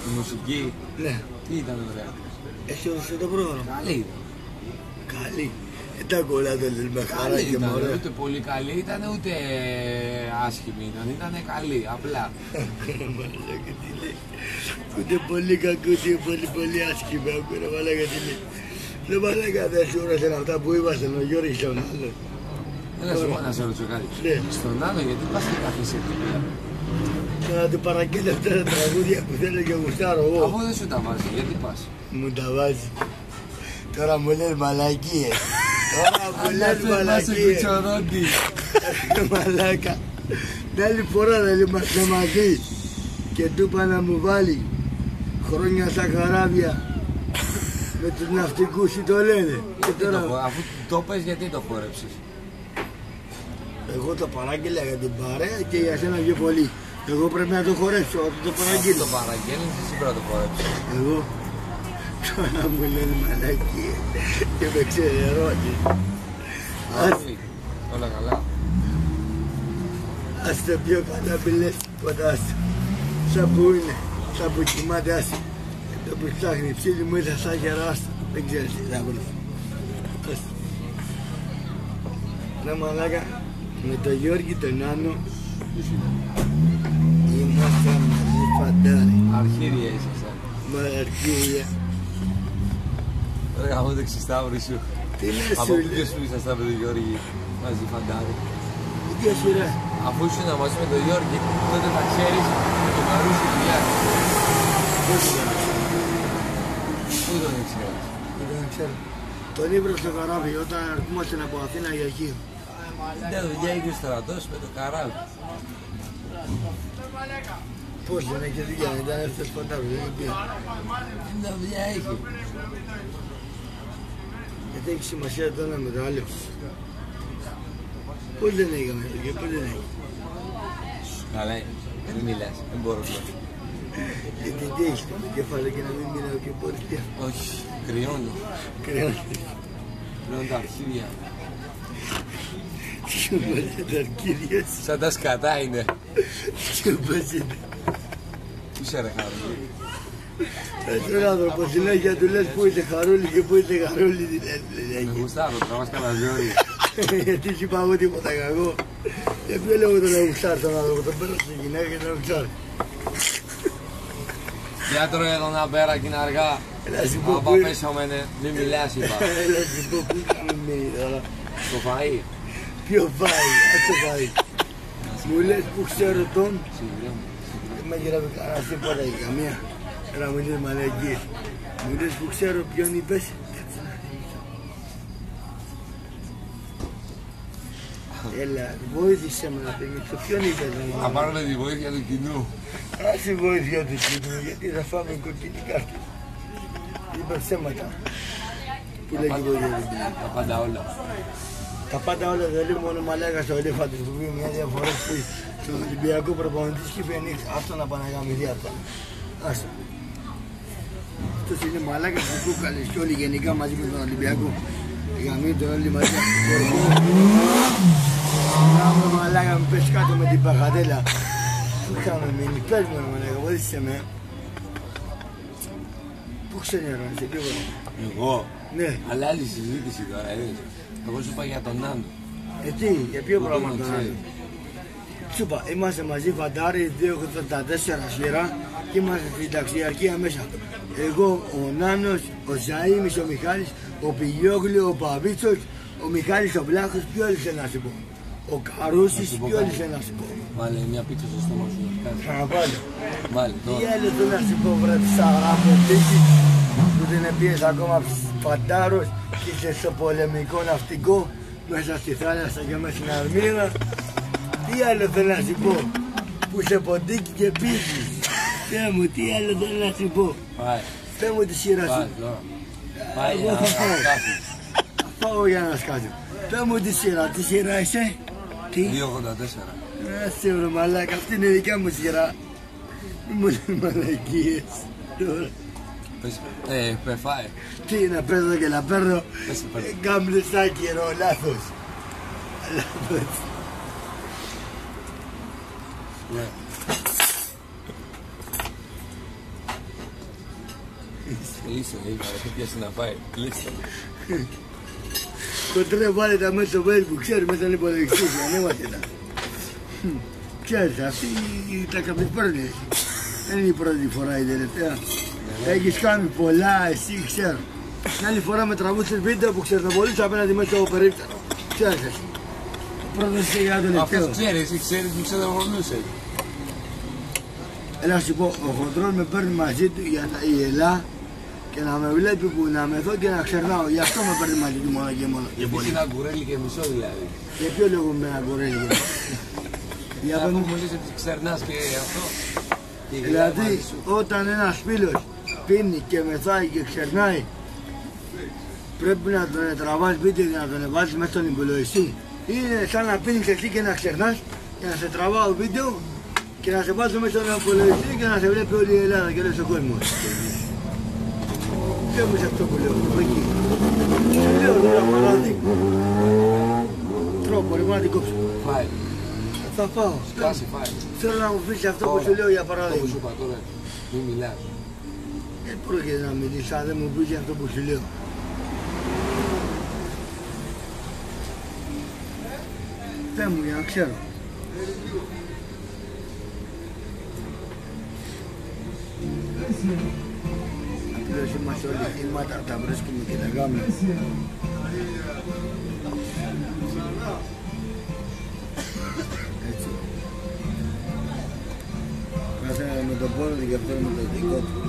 Η μουσική. Ναι. Τι ήταν ωραία. Έχει οδηγήσει το πρόγραμμα. Καλή ήταν. Καλή. Δεν κολλά το λες με χαρά Καλή και ήταν, μωρέ. ούτε πολύ καλή ήταν, ούτε άσχημη ήταν. Ήταν καλή, απλά. Μαλάκα τι λέει. Ούτε πολύ κακό, ούτε πολύ άσχημα. Ακούω μαλάκα τι λέει. Λέω μαλάκα δεν σου ώρασαν αυτά που ήμασταν ο Γιώργης στον άλλο. Έλα σου να σε ρωτήσω κάτι. Ναι. Στον άλλο γιατί πας και κάθεσαι εκεί πέρα. Να του παραγγείλω αυτά τα τραγούδια που θέλω και γουστάρω εγώ. Αφού δεν σου τα βάζει, γιατί πας. Μου τα βάζει. Τώρα μου λες μαλακίες. Τώρα μου λες μαλακίες. Μαλάκα. Την άλλη φορά δεν είμαστε μαζί. Και του είπα να μου βάλει χρόνια στα καράβια. Με τους ναυτικούς τι το λένε. Και τώρα... Αφού το πες γιατί το χόρεψες. Εγώ το παράγγειλα για την παρέα και για σένα πιο πολύ. Εγώ πρέπει να το χορέψω, όταν το παραγγείλω. Το παραγγέλνεις, εσύ πρέπει να το χορέψεις. Εγώ τώρα μου λένε μαλακίες και με ξενερώνεις. Όλα καλά. Ας το πιο καλά μη λες τίποτα άστο. Σαν που είναι, σαν που κοιμάται άστο. Το που ψάχνει ψήλι μου ήρθα σαν χερά άστο. Δεν ξέρεις τι θα βρεις. Άστο. Ρε μαλάκα, με τον Γιώργη τον Άνω είμαστε μαζί φαντάρι. Αρχίδια ήσασταν. Μα αρχίδια. Ρε γαμώ το ξυσταύρι σου. Τι λες Από σου ποιος λέει. που ήσασταν με τον Γιώργη μαζί φαντάρι. Τι σειρά. Αφού ήσουν μαζί με τον Γιώργη, τότε τα ξέρεις με τον Καρούσι δουλειά. Πώς ήταν. Πού τον ήξερες. Δεν ξέρω. Τον ήβρα στο καράβι όταν ερχόμασταν από Αθήνα για Χίο. Ήταν δουλειά είχε ο στρατός με το καράβι. Πώς δεν έχει δουλειά, ήταν έφτας φαντάρι, δεν είχε πει. Ήταν δουλειά είχε. Γιατί έχει σημασία το ένα με το άλλο. Πώς δεν έκαμε δουλειά, πώς δεν έχει. Καλά, μην μιλάς, δεν μπορώ να. Γιατί τι έχεις το κεφάλι και να μην μιλάω και μπορείς πια. Όχι, κρυώνω. Κρυώνεις. Κρυώνω τα αρχίδια. Τι σου βάζει τα αρχίδια σου. Σαν τα σκατά είναι. Τι σου βάζει τα. Πού είσαι ρε Χαρούλη. Τον άνθρωπο συνέχεια του λες που είσαι Χαρούλη και που είσαι Χαρούλη Με γουστάρω, τραβάς κανένα ζόρι. Γιατί σου είπα εγώ τίποτα κακό. Για ποιο λόγο τον γουστάρει τον άνθρωπο, τον παίρνω στη γυναίκα και τον γουστάρει. Για τρώει εδώ να πέρα και είναι αργά. Έλα σου πω Απα που πέσω με μη μιλάς είπα. Έλα σου πω που είναι μείνει τώρα. Το φαΐ. Ποιο φάει, ας το φάει. Μου λες που ξέρω τον, Συγγνώμη. δεν με γυρεύει κανένα τίποτα ή καμία. Έλα μου λες μαλακίες. Μου λες που ξέρω ποιον είπες. Έλα, βοήθησε με να θυμίσω. Ποιον είπες να Θα πάρουμε τη βοήθεια του κοινού. Άσε βοήθεια του κοινού, γιατί θα φάμε κοκκινή κάρτα. Είπα ψέματα. Που λέγει βοήθεια του κοινού. Τα πάντα όλα. Τα πάντα όλα δεν λέει μόνο μαλάκα στο ελέφαντος που πει μια διαφορά που στον Ολυμπιακό προπονητής και είπε αυτό να παναγαμηθεί αυτά. Άστο. Αυτός είναι μαλάκας που κούκαλες και όλοι γενικά μαζί με τον Ολυμπιακό. Γαμείτε όλοι μαζί. Κάμε μαλάκα μου πες κάτω με την παγαδέλα. Πού είχαμε μείνει, πες μου μαλάκα, βοήθησε με. Πού ξενερώνεσαι, τίποτα. Εγώ. Ναι. Αλλά άλλη συζήτηση τώρα, είδες. Εγώ σου είπα για τον Άντο. Τι, για ποιο Πού πράγμα τον τον ξέρεις. άλλο. Σου είπα, είμαστε μαζί φαντάρι 284 σειρά και είμαστε στην ταξιαρχία μέσα. Εγώ, ο Νάνος, ο Ζαΐμις, ο Μιχάλης, ο Πιλιόγλου, ο Παβίτσος, ο Μιχάλης ο Βλάχος, ποιο έλυσε να σου πω. Ο Καρούσης, ποιο έλυσε να σου πω. Βάλε μια πίτσα στο στόμα σου. Ξαναπάλω. Βάλε Τι τώρα. έλυσε να σου πω, βρε ψαγράπο τύχη, που δεν πιες ακόμα φαντάρος και είσαι στο πολεμικό ναυτικό, μέσα στη θάλασσα και μέσα στην αρμίδα. Τι άλλο θέλω να σου πω, που σε ποντίκι και πίζεις. Θεέ μου, τι άλλο θέλω να σου πω. Πάει. Θεέ μου τη σειρά σου. Πάει τώρα. Πάει Εγώ για να θα φάω. σκάσεις. Πάω για να σκάσω. Θεέ μου τη σειρά είσαι. Τι. 2,84. Άσε βρε μαλάκα, αυτή είναι η δικιά μου σειρά. Μη μου λες μαλακίες. Τώρα. Φάε. Τι να παίζω και να παίρνω. Πες, παίρνω. Γκάμπλες σαν καιρό, λάθος. Λάθος. Ναι. Κλείστο, έχει πιάσει να πάει. Κλείστο. Κοντρέ βάλετε μέσα στο Facebook, ξέρεις, μέσα στον υπολογιστή, ανέβατε τα. Ξέρεις, αυτή τα καπνισπέρνεις. Δεν είναι η πρώτη φορά η τελευταία. Έχεις κάνει πολλά, εσύ ξέρω. Την άλλη φορά με τραβούσες βίντεο που ξερνοβολείς απέναντι μέσα στο περίπτερο. Ξέρεις εσύ. Ο πρώτος και για το τελευταίο. Αυτός ξέρεις που ξερνοβολούσε. Έλα σου πω, ο χοντρός με παίρνει μαζί του για η Ελλά και να με βλέπει που να με δω και να ξερνάω. Γι' αυτό με παίρνει μαζί του μόνο και μόνο. Είσαι ένα γκουρέλι και μισό δηλαδή. Για ποιο λόγο με ένα γκουρέλι και μισό. Για να μου λες ότι ξερνάς και αυτό. Δηλαδή όταν ένας φίλος πίνει και μεθάει και ξερνάει, πρέπει να τον τραβάς βίντεο και να τον βάζεις μέσα στον υπολογιστή. Είναι σαν να πίνεις εσύ και να ξερνάς και να σε τραβάω βίντεο και να σε βάζω μέσα στον υπολογιστή και να σε βλέπει όλη η Ελλάδα και όλος ο κόσμος. Και όμως αυτό που λέω, το εκεί. Λέω τώρα παράδειγμα. Τρώω, μπορεί να την κόψω. Φάει. Θα πάω. Σπάσει, φάει. Θέλω να μου πεις αυτό που σου λέω για Αυτό που παράδειγμα. σου είπα τώρα, μην μιλάς. Δεν πρόκειται να μιλήσεις αν δεν μου πεις αυτό που σου λέω. Πες μου για να ξέρω. Απλώς είμαστε όλοι θύματα, τα βρίσκουμε και τα γάμε. Έτσι. Κάθε με τον πόνο του και αυτό με το δικό του.